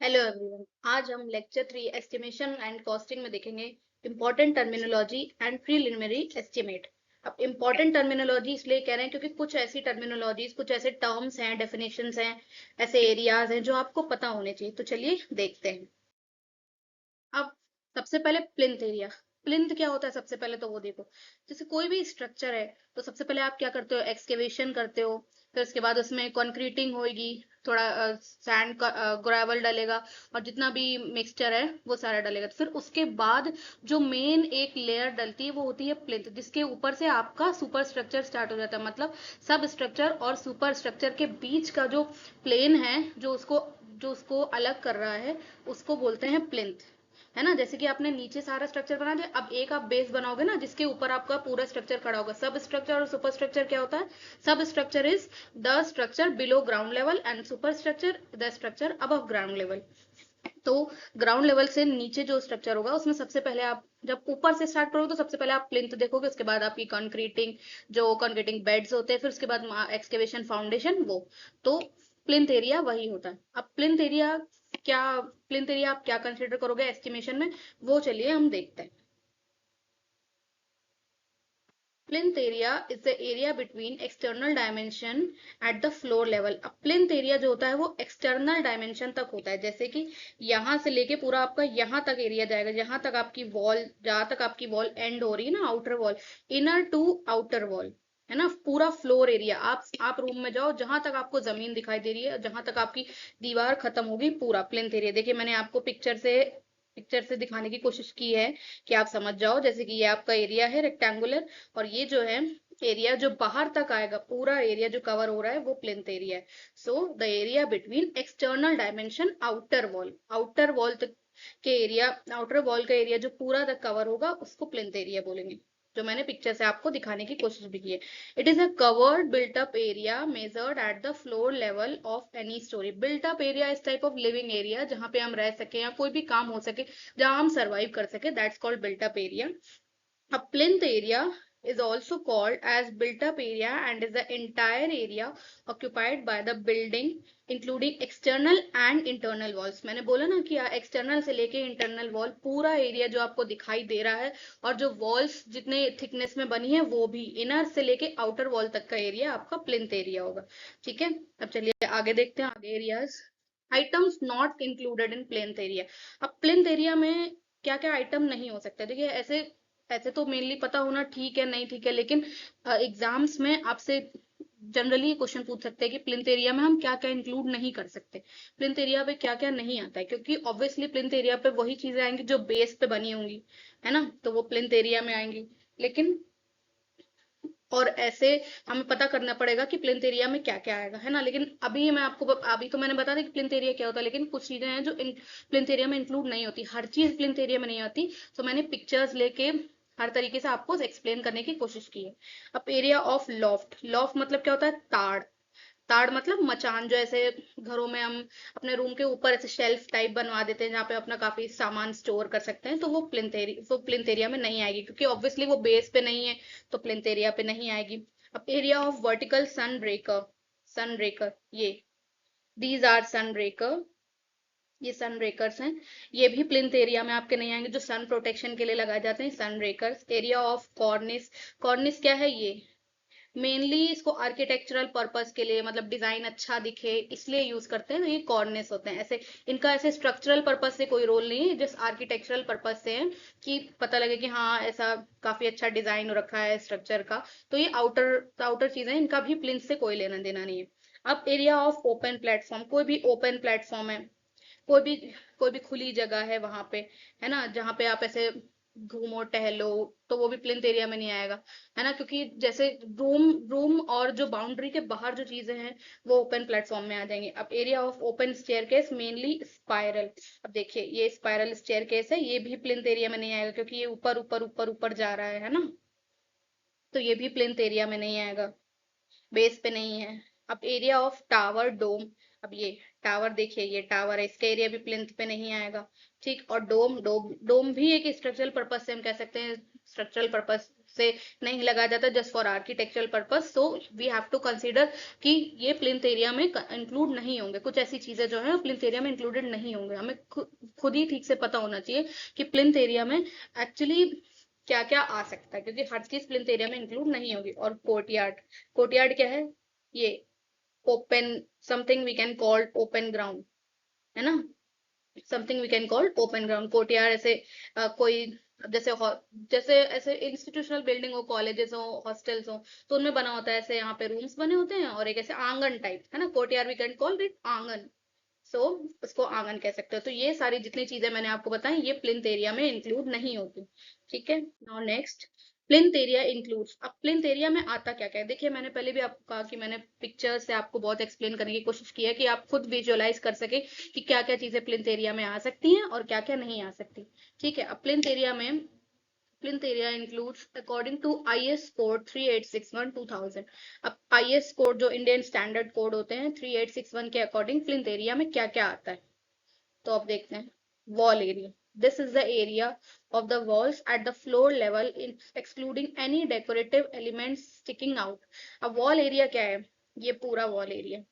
Hello everyone. आज हम lecture 3 estimation and costing में देखेंगे important terminology and preliminary estimate. अब इंपॉर्टेंट टर्मिनोलॉजी इसलिए कह रहे हैं क्योंकि कुछ ऐसी टर्मिनोलॉजीज, कुछ ऐसे टर्म्स हैं, डेफिनेशंस हैं, ऐसे एरियाज हैं जो आपको पता होने चाहिए। तो चलिए देखते हैं। अब सबसे पहले प्लिंथ एरिया। प्लिंथ क्या होता है सबसे पहले तो वो देखो। जैसे कोई भी स्ट्रक्चर है तो सबसे पहले आप क्या करते हो, एक्सकेवेशन करते हो। फिर उसके बाद उसमें कंक्रीटिंग होगी, थोड़ा सैंड का ग्रेवल डलेगा और जितना भी मिक्सचर है वो सारा डलेगा। तो फिर उसके बाद जो मेन एक लेयर डलती है वो होती है प्लिंथ, जिसके ऊपर से आपका सुपर स्ट्रक्चर स्टार्ट हो जाता है। मतलब सब स्ट्रक्चर और सुपर स्ट्रक्चर के बीच का जो प्लेन है, जो उसको अलग कर रहा है, उसको बोलते हैं प्लिंथ। है ना। जैसे कि आपने नीचे सारा स्ट्रक्चर बना दिया, अब एक आप बेस बनाओगे ना जिसके ऊपर आपका पूरा स्ट्रक्चर खड़ा होगा। सब स्ट्रक्चर और सुपर स्ट्रक्चर क्या होता है? सब structure is the structure below ground level and super structure the structure above ground level. तो ग्राउंड लेवल से नीचे जो स्ट्रक्चर होगा उसमें सबसे पहले आप जब ऊपर से स्टार्ट करोगे तो सबसे पहले आप प्लिंथ देखोगे, उसके बाद आपकी कंक्रीटिंग, जो कंक्रीटिंग बेड्स होते हैं, फिर उसके बाद एक्सकेवेशन फाउंडेशन वो। तो प्लिंथ एरिया वही होता है। अब क्या प्लिंथ एरिया आप क्या कंसिडर करोगे एस्टिमेशन में, वो चलिए हम देखते हैं। Plinth area is the area between external dimension at the floor level। अब plinth area जो होता है वो external dimension तक होता है। जैसे कि यहाँ से लेके पूरा आपका यहाँ तक एरिया जाएगा, जहां तक आपकी वॉल, जहां तक आपकी वॉल एंड हो रही है ना, outer wall, inner to outer wall, है ना। पूरा फ्लोर एरिया, आप रूम में जाओ, जहां तक आपको जमीन दिखाई दे रही है, जहां तक आपकी दीवार खत्म होगी, पूरा प्लिंथ एरिया। देखिए मैंने आपको पिक्चर से दिखाने की कोशिश की है कि आप समझ जाओ। जैसे कि ये आपका एरिया है रेक्टेंगुलर, और ये जो है एरिया जो बाहर तक आएगा, पूरा एरिया जो कवर हो रहा है वो प्लिंथ एरिया है। So the area between external dimension outer wall, outer wall तक के एरिया, आउटर वॉल का एरिया जो पूरा तक कवर होगा उसको प्लिंथ एरिया बोलेंगे, जो मैंने पिक्चर से आपको दिखाने की कोशिश भी की है। It is a covered built up area measured at the floor level of any story. Built up area इस टाइप ऑफ लिविंग एरिया जहां पे हम रह सके या कोई भी काम हो सके, जहां हम सर्वाइव कर सके, that's called built up area. A plinth area is also called as built-up area and is the entire area occupied by the building including external and internal walls। मैंने बोला ना कि एक्सटर्नल से लेके इंटरनल वॉल, पूरा area जो आपको दिखाई दे रहा है, और जो वॉल्स जितने थिकनेस में बनी है वो भी, इनर से लेके आउटर वॉल तक का एरिया आपका प्लिंथ एरिया होगा। ठीक है। अब चलिए आगे देखते हैं, आगे areas. Items not included in plinth area. अब प्लिंथ एरिया में क्या क्या आइटम नहीं हो सकते? देखिए ऐसे ऐसे तो मेनली पता होना ठीक है, नहीं ठीक है, लेकिन एग्जाम्स में आपसे जनरली क्वेश्चन पूछ सकते हैं कि प्लिंथ एरिया में हम क्या क्या इंक्लूड नहीं कर सकते, प्लिंथ एरिया पे क्या क्या नहीं आता है। क्योंकि ऑब्वियसली प्लिंथ एरिया पे वही चीजें आएंगी जो बेस पे बनी होंगी, है ना, तो वो प्लिंथ एरिया में आएंगी। लेकिन और ऐसे हमें पता करना पड़ेगा कि प्लिंथ एरिया में क्या क्या आएगा, है ना। लेकिन अभी तो मैंने बता दिया कि प्लिंथ एरिया क्या होता है, लेकिन कुछ चीजें हैं जो प्लिंथ एरिया में इंक्लूड नहीं होती, हर चीज प्लिंथ एरिया में नहीं आती। तो मैंने पिक्चर्स लेके हर तरीके से आपको एक्सप्लेन करने की कोशिश की है। अब एरिया ऑफ लॉफ्ट। लॉफ्ट मतलब क्या होता है? ताड़। ताड़ मतलब मचान, जो ऐसे घरों में हम अपने रूम के ऊपर ऐसे शेल्फ टाइप बनवा देते हैं जहाँ पे अपना काफी सामान स्टोर कर सकते हैं, तो वो प्लिंथ एरिया में नहीं आएगी, क्योंकि ऑब्वियसली वो बेस पे नहीं है, तो प्लिंथ एरिया पे नहीं आएगी। अब area of vertical sun breaker. Sun breaker ये, दीज आर सन ब्रेकर, ये सन ब्रेकर्स हैं। ये भी प्लिंथ एरिया में आपके नहीं आएंगे, जो सन प्रोटेक्शन के लिए लगाए जाते हैं, sun breakers. Area of cornice. Cornice क्या है? ये मेनली इसको आर्किटेक्चरल पर्पस के लिए, मतलब डिजाइन अच्छा दिखे इसलिए यूज करते हैं, तो ये कॉर्निस होते हैं। ऐसे इनका ऐसे स्ट्रक्चरल पर्पस से कोई रोल नहीं है, जस्ट आर्किटेक्चरल पर्पस से है कि पता लगे कि हाँ ऐसा काफी अच्छा डिजाइन हो रखा है स्ट्रक्चर का। तो ये आउटर आउटर चीजें हैं, इनका भी प्लिंथ से कोई लेना देना नहीं है। अब एरिया ऑफ ओपन प्लेटफॉर्म। कोई भी ओपन प्लेटफॉर्म है, कोई भी कोई भी खुली जगह है वहां पे, है ना, जहाँ पे आप ऐसे घूमो टहलो, तो वो भी प्लिंथ एरिया में नहीं आएगा, है ना। क्योंकि जैसे रूम रूम और जो बाउंड्री के बाहर जो चीजें हैं वो ओपन प्लेटफॉर्म में आ जाएंगे। अब area of open staircase, mainly spiral. अब देखिए ये स्पाइरल स्टेयरकेस है, ये भी प्लिंथ एरिया में नहीं आएगा, क्योंकि ये ऊपर ऊपर ऊपर ऊपर जा रहा है ना, तो ये भी प्लिंथ एरिया में नहीं आएगा, बेस पे नहीं है। अब एरिया ऑफ टावर डोम। अब ये टावर देखिए, ये टावर है, इसका एरिया भी प्लिंथ पे नहीं आएगा। ठीक। और डोम डोम डोम भी एक स्ट्रक्चरल पर्पस से हम कह सकते हैं, स्ट्रक्चरल पर्पस से नहीं लगाया जाता just for architectural purpose, so we have to consider कि ये प्लिंथ एरिया में इंक्लूड नहीं होंगे। कुछ ऐसी चीजें जो है प्लिंथ एरिया में इंक्लूडेड नहीं होंगे। हमें खुद ही ठीक से पता होना चाहिए कि प्लिंथ एरिया में एक्चुअली क्या क्या आ सकता है, क्योंकि हर चीज प्लिंथ एरिया में इंक्लूड नहीं होगी। और कोर्टयार्ड, कोर्टयार्ड क्या है? ये open, something we can call open ground, है ना, something we can call open ground. Courtyard ऐसे कोई जैसे जैसे ऐसे इंस्टीट्यूशनल बिल्डिंग हो, कॉलेजेस हो, हॉस्टल्स हो, तो उनमें बना होता है ऐसे, यहाँ पे रूम्स बने होते हैं और एक ऐसे आंगन टाइप, है ना, courtyard we can call it aangan. सो उसको आंगन कह सकते हो। तो ये सारी जितनी चीजें मैंने आपको बताई ये प्लिंथ एरिया में इंक्लूड नहीं होती। ठीक है, now next, plinth area includes. अब प्लिंथ एरिया में आता क्या क्या है, देखिए मैंने पहले भी आपको कहा कि मैंने पिक्चर से आपको बहुत एक्सप्लेन करने की कोशिश की है कि आप खुद विजुअलाइज कर सके कि क्या क्या चीजें प्लिंथ एरिया में आ सकती हैं और क्या क्या नहीं आ सकती। ठीक है, अब प्लिंथ एरिया में, plinth area includes according to IS code 3861 2000। अब IS कोड जो इंडियन स्टैंडर्ड कोड होते हैं 3861 के अकॉर्डिंग प्लिंथ एरिया में क्या क्या आता है, तो आप देखते हैं। Wall area, this is the area of the walls at the floor level excluding any decorative elements sticking out. अब वॉल एरिया क्या है? ये पूरा वॉल एरिया,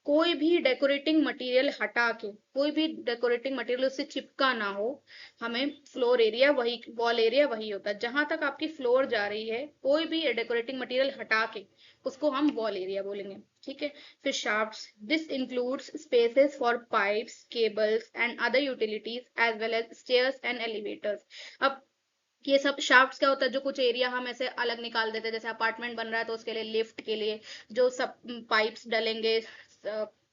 कोई भी डेकोरेटिंग मटेरियल हटा के, कोई भी डेकोरेटिंग मटेरियल उससे चिपका ना हो, हमें फ्लोर एरिया वही, वॉल एरिया वही होता है। जहां तक आपकी फ्लोर जा रही है कोई भी डेकोरेटिंग मटेरियल हटा के उसको हम वॉल एरिया बोलेंगे। ठीक है, फिर shafts, this includes spaces for pipes, cables and other utilities as well as stairs and elevators. अब ये सब शाफ्ट्स क्या होता है, जो कुछ एरिया हम ऐसे अलग निकाल देते हैं, जैसे अपार्टमेंट बन रहा है तो उसके लिए लिफ्ट के लिए जो सब पाइप्स डलेंगे,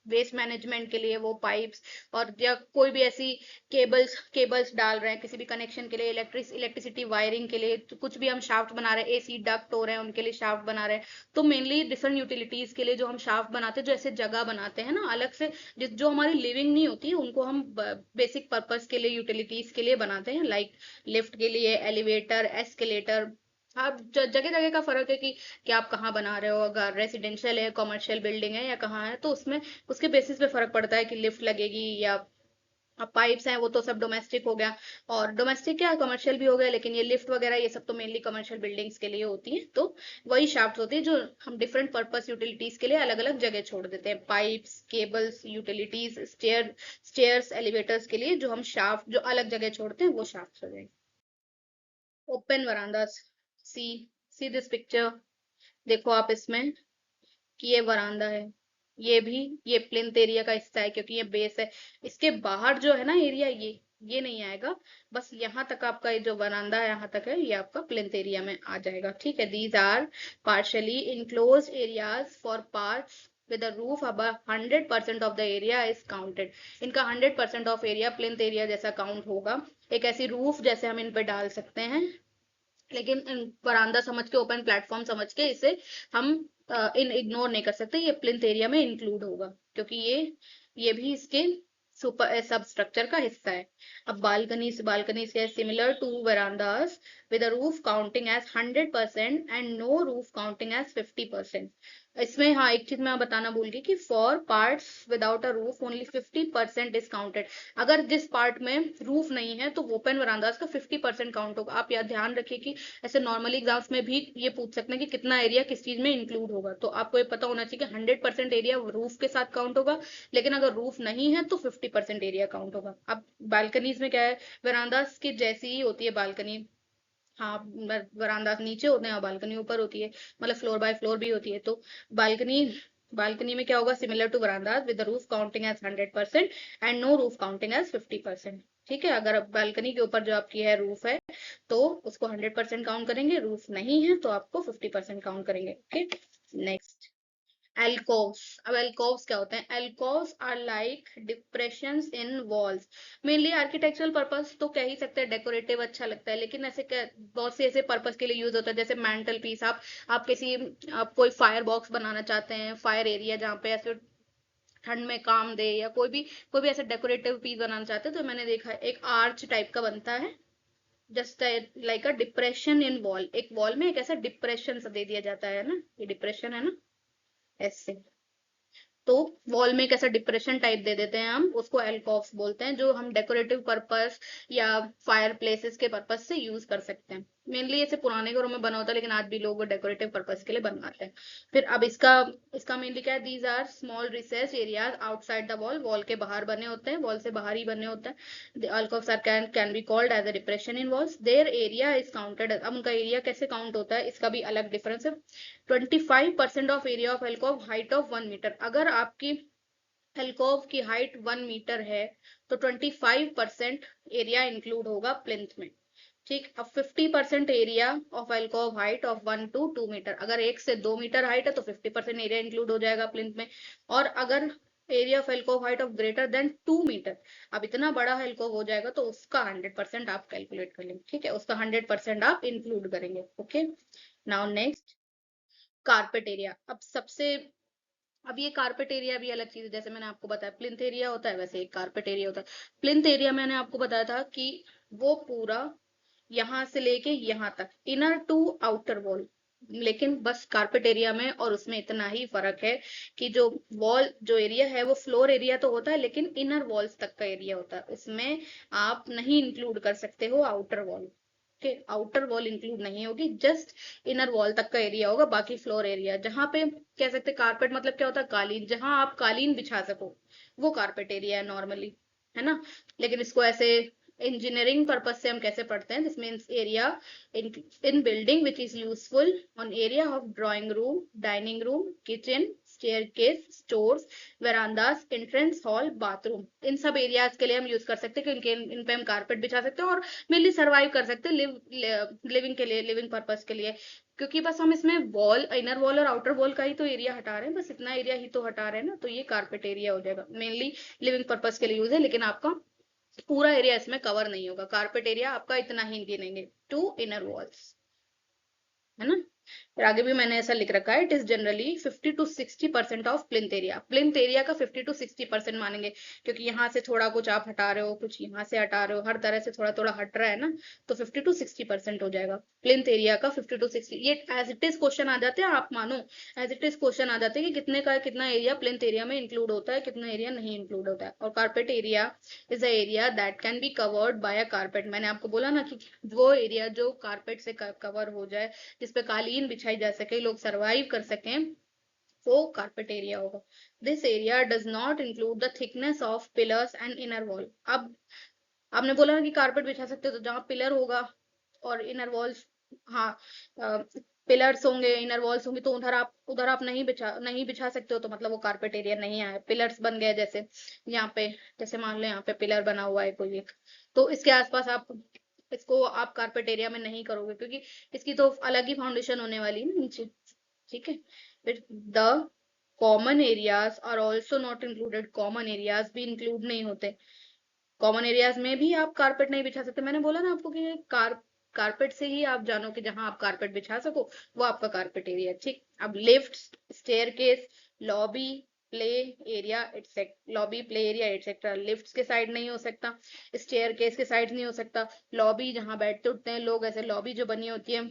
वेस्ट मैनेजमेंट के लिए वो पाइप्स, और या कोई भी ऐसी केबल्स केबल्स डाल रहे हैं किसी भी कनेक्शन के लिए, इलेक्ट्रिसिटी वायरिंग के लिए, तो कुछ भी हम शाफ्ट बना रहे हैं, एसी डक्ट हो रहे हैं उनके लिए शाफ्ट बना रहे हैं। तो मेनली डिफरेंट यूटिलिटीज के लिए जो हम शाफ्ट बनाते हैं, जो ऐसे जगह बनाते हैं ना अलग से, जो हमारी लिविंग नहीं होती उनको हम बेसिक पर्पज के लिए, यूटिलिटीज के लिए बनाते हैं, लाइक लिफ्ट के लिए, एलिवेटर, एस्केलेटर। आप जगह जगह का फर्क है कि आप कहाँ बना रहे हो, अगर रेसिडेंशियल है, कमर्शियल बिल्डिंग है या कहाँ है, तो उसमें उसके बेसिस पे फर्क पड़ता है कि लिफ्ट लगेगी या पाइप्स हैं, वो तो सब डोमेस्टिक हो गया, और डोमेस्टिक क्या कमर्शियल भी हो गया, लेकिन ये लिफ्ट वगैरह ये सब तो मेनली कमर्शियल बिल्डिंग्स के लिए होती हैं। तो वही शाफ्ट होती है जो हम डिफरेंट पर्पस यूटिलिटीज के लिए अलग अलग जगह छोड़ देते हैं, pipes, cables, utilities, stairs, elevators के लिए जो हम शाफ्ट जो अलग जगह छोड़ते हैं वो शाफ्ट हो जाएंगे। Open verandas, see see this picture, देखो आप इसमें कि ये वरांडा है, ये भी, ये प्लिंथ एरिया का हिस्सा है क्योंकि ये बेस है। इसके बाहर जो है ना एरिया, ये नहीं आएगा, बस यहाँ तक आपका ये जो वरांडा है यहाँ तक है, ये आपका प्लिंथ एरिया में आ जाएगा। ठीक है, these are partially enclosed areas for parts with a roof above 100% of the area is counted। इनका 100% ऑफ एरिया प्लिंथ एरिया जैसा काउंट होगा। एक ऐसी रूफ जैसे हम इन पे डाल सकते हैं, लेकिन बरामदा समझ के, ओपन प्लेटफॉर्म समझ के इसे हम इन इग्नोर नहीं कर सकते, ये प्लिंथ एरिया में इंक्लूड होगा क्योंकि ये भी इसके सुपर सब स्ट्रक्चर का हिस्सा है। अब बालकनी से similar to verandas with a roof counting as 100% and no roof counting as 50%। इसमें हाँ एक चीज मैं बताना भूल गई कि for parts without a roof only 50% is counted. अगर जिस पार्ट में रूफ नहीं है तो ओपन वरांडास का 50% काउंट होगा। आप यह ध्यान रखिए कि ऐसे नॉर्मली एग्जाम्स में भी ये पूछ सकते हैं कि कितना एरिया किस चीज में इंक्लूड होगा, तो आपको ये पता होना चाहिए कि 100% एरिया रूफ के साथ काउंट होगा, लेकिन अगर रूफ नहीं है तो 50% एरिया काउंट होगा। अब बालकनीज में क्या है, वरांडास की जैसी ही होती है बालकनी, हाँ वरांडा नीचे होते हैं और बालकनी ऊपर होती है, मतलब फ्लोर बाय फ्लोर भी होती है। तो बालकनी बालकनी में क्या होगा, similar to veranda with roof counting as 100% and no roof counting as 50%। ठीक है, अगर बालकनी के ऊपर जो आपकी है रूफ है तो उसको 100% काउंट करेंगे, रूफ नहीं है तो आपको 50% काउंट करेंगे। Okay, next, alcoves. अब एल्कोव्स क्या होते हैं? Alcoves are like depressions in walls. Mainly architectural purpose तो कह ही सकते हैं, डेकोरेटिव अच्छा लगता है, लेकिन ऐसे बहुत से ऐसे पर्पस के लिए यूज होता है, जैसे मैंटल पीस, आप किसी, आप कोई फायर बॉक्स बनाना चाहते हैं, फायर एरिया जहाँ पे ऐसे ठंड में काम दे, या कोई भी ऐसे डेकोरेटिव पीस बनाना चाहते हैं, तो मैंने देखा है एक आर्च टाइप का बनता है, just like a depression in wall, एक वॉल में एक ऐसा डिप्रेशन सा दे दिया जाता है ना, ये डिप्रेशन है ना, ऐसे। तो वॉल में कैसा डिप्रेशन टाइप दे देते हैं हम, उसको एल्कोव्स बोलते हैं, जो हम डेकोरेटिव पर्पस या फायर प्लेसेस के पर्पस से यूज कर सकते हैं। मेनली ऐसे पुराने घरों में बना होता है, लेकिन आज भी लोग डेकोरेटिव पर्पस के लिए बनवाते हैं। फिर अब इसका इसका मेनली क्या है, these are small recess areas outside the wall, wall के बाहर बने होते हैं, वॉल से बाहर ही बने होते हैं। The alcoves are can be called as a depression in walls, their area is counted अब उनका एरिया कैसे काउंट होता है, इसका भी अलग डिफरेंस है। 25% of area of alcove height of 1 metre, अगर आपकी एल्कोव की हाइट 1 मीटर है तो 25% एरिया इंक्लूड होगा प्लिंथ में। ठीक, अब 50% area of alcove height of 1 to 2 metre, अगर 1 से 2 मीटर हाइट है तो 50% एरिया इंक्लूड हो जाएगा प्लिंथ में। और अगर area of alcove height of greater than 2 metre, अब इतना बड़ा एल्कोव हो जाएगा तो उसका 100% आप कैलकुलेट कर लेंगे। ठीक है, उसका 100% आप इंक्लूड करेंगे। Okay, now next, carpet area. अब ये कारपेट एरिया भी अलग चीज है, जैसे मैंने आपको बताया प्लिंथ एरिया होता है, वैसे एक कारपेट एरिया होता है। प्लिंथ एरिया मैंने आपको बताया था कि वो पूरा यहाँ से लेके यहाँ तक, इनर टू आउटर वॉल। लेकिन बस कारपेट एरिया में और उसमें इतना ही फर्क है कि जो वॉल जो एरिया है वो फ्लोर एरिया तो होता है, लेकिन इनर वॉल्स तक का एरिया होता है, उसमें आप नहीं इंक्लूड कर सकते हो आउटर वॉल के। आउटर वॉल इंक्लूड नहीं होगी, जस्ट इनर वॉल तक का एरिया होगा, बाकी फ्लोर एरिया जहाँ पे कह सकते कारपेट मतलब क्या होता है, कालीन, जहां आप कालीन बिछा सको वो कारपेट एरिया है नॉर्मली, है ना। लेकिन इसको ऐसे इंजीनियरिंग पर्पज से हम कैसे पढ़ते हैं, this means area in building which is useful on area of drawing room, dining room, kitchen, staircase, stores, verandas, entrance hall, bathroom, इन सब एरियाज के लिए हम यूज कर सकते हैं, क्योंकि इन पे हम कारपेट बिछा सकते हैं और मेनली सर्वाइव कर सकते हैं लिविंग के लिए, लिविंग पर्पज के लिए। क्योंकि बस हम इसमें वॉल, इनर वॉल और आउटर वॉल का ही तो एरिया हटा रहे हैं, बस इतना एरिया ही तो हटा रहे हैं ना, तो ये कारपेट एरिया हो जाएगा। मेनली लिविंग पर्पज के लिए यूज है, लेकिन आपका पूरा एरिया इसमें कवर नहीं होगा, कारपेट एरिया आपका इतना ही गिनेंगे, टू इनर वॉल्स, है ना। फिर आगे भी मैंने ऐसा लिख रखा है, it is generally 50 to 60% of plinth area. Plinth area का 50 to 60% मानेंगे, क्योंकि यहाँ से थोड़ा कुछ आप हटा रहे हो, कुछ यहाँ से हटा रहे हो, हर तरह से थोड़ा थोड़ा हट रहा है ना, तो 50 to 60% हो जाएगा प्लिंथ एरिया का। 50 to 60 ये एज इट इज क्वेश्चन आ जाते हैं, आप मानो एज इट इज क्वेश्चन आ जाते हैं कि कितने का कितना एरिया प्लिंथ एरिया में इंक्लूड होता है, कितना एरिया नहीं इंक्लूड होता है। और carpet area is a area that can be covered by a carpet, मैंने आपको बोला ना कि वो एरिया जो कारपेट से कवर हो जाए, जिसपे कालीन बिछाई जा सके, लोग सरवाइव कर सकें, वो कारपेट एरिया होगा। This area does not include the thickness of pillars and inner wall. अब आपने बोला ना कि कारपेट बिछा सकते हो, तो जहां पिलर होगा और इनर वॉल्स, हाँ, पिलर्स होंगे, इनर वॉल्स होंगी, तो उधर आप नहीं बिछा सकते हो, तो मतलब वो कारपेट एरिया नहीं आया। पिलर्स बन गए, जैसे यहाँ पे, जैसे मान लो यहाँ पे पिलर बना हुआ है कोई एक, तो इसके आसपास आप इसको आप कारपेट एरिया में नहीं करोगे, क्योंकि इसकी तो अलग ही फाउंडेशन होने वाली है ना नीचे। ठीक है, फिर the common areas are also not included, common areas भी इंक्लूड नहीं होते। कॉमन एरियाज में भी आप कारपेट नहीं बिछा सकते, मैंने बोला ना आपको कि कारपेट से ही आप जानो कि जहां आप कारपेट बिछा सको वो आपका कारपेट एरिया है। ठीक, अब lift, staircase, lobby, play area etcetera, lobby, play area etcetera lift के साइड नहीं हो सकता, स्टेयरकेस के साइड नहीं हो सकता, लॉबी जहां बैठते उठते हैं लोग, ऐसे लॉबी जो बनी होती है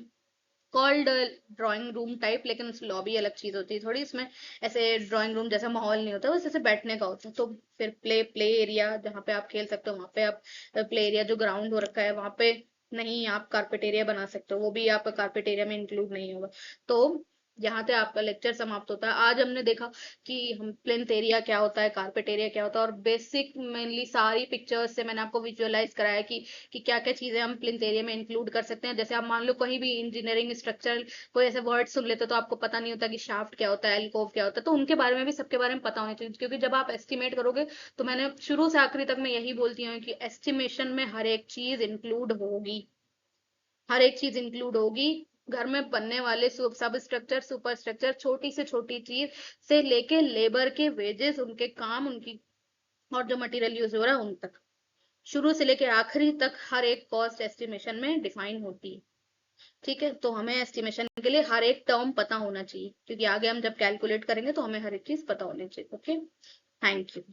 कॉल्ड ड्राइंग रूम टाइप, लेकिन लॉबी अलग चीज होती है थोड़ी, इसमें ऐसे ड्राइंग रूम जैसा माहौल नहीं होता, बस ऐसे बैठने का होता है। तो फिर प्ले एरिया जहाँ पे आप खेल सकते हो, वहां पे आप, प्ले एरिया जो ग्राउंड हो रखा है वहां पे नहीं आप कारपेट एरिया बना सकते हो, वो भी आपका कारपेट एरिया में इंक्लूड नहीं होगा। तो यहाँ से आपका लेक्चर समाप्त होता है। आज हमने देखा कि हम प्लिंथ एरिया क्या होता है, कारपेट एरिया क्या होता है, और बेसिक मेनली सारी पिक्चर्स से मैंने आपको विजुअलाइज कराया कि क्या क्या चीजें हम प्लिंथ एरिया में इंक्लूड कर सकते हैं। जैसे आप मान लो कहीं भी इंजीनियरिंग स्ट्रक्चर कोई ऐसे वर्ड सुन लेते तो आपको पता नहीं होता कि शाफ्ट क्या होता है, एल्कोव क्या होता है, तो उनके बारे में भी, सबके बारे में पता होना चाहिए, क्योंकि जब आप एस्टिमेट करोगे, तो मैंने शुरू से आखिरी तक मैं यही बोलती हूँ कि एस्टिमेशन में हर एक चीज इंक्लूड होगी, हर एक चीज इंक्लूड होगी। घर में बनने वाले सब स्ट्रक्चर, सुपर स्ट्रक्चर, छोटी से छोटी चीज से लेके लेबर के वेजेस, उनके काम, उनकी, और जो मटेरियल यूज हो रहा है उन तक, शुरू से लेके आखिरी तक हर एक कॉस्ट एस्टिमेशन में डिफाइन होती है। ठीक है, तो हमें एस्टिमेशन के लिए हर एक टर्म पता होना चाहिए, क्योंकि आगे हम जब कैलकुलेट करेंगे तो हमें हर एक चीज पता होनी चाहिए। Okay, thank you.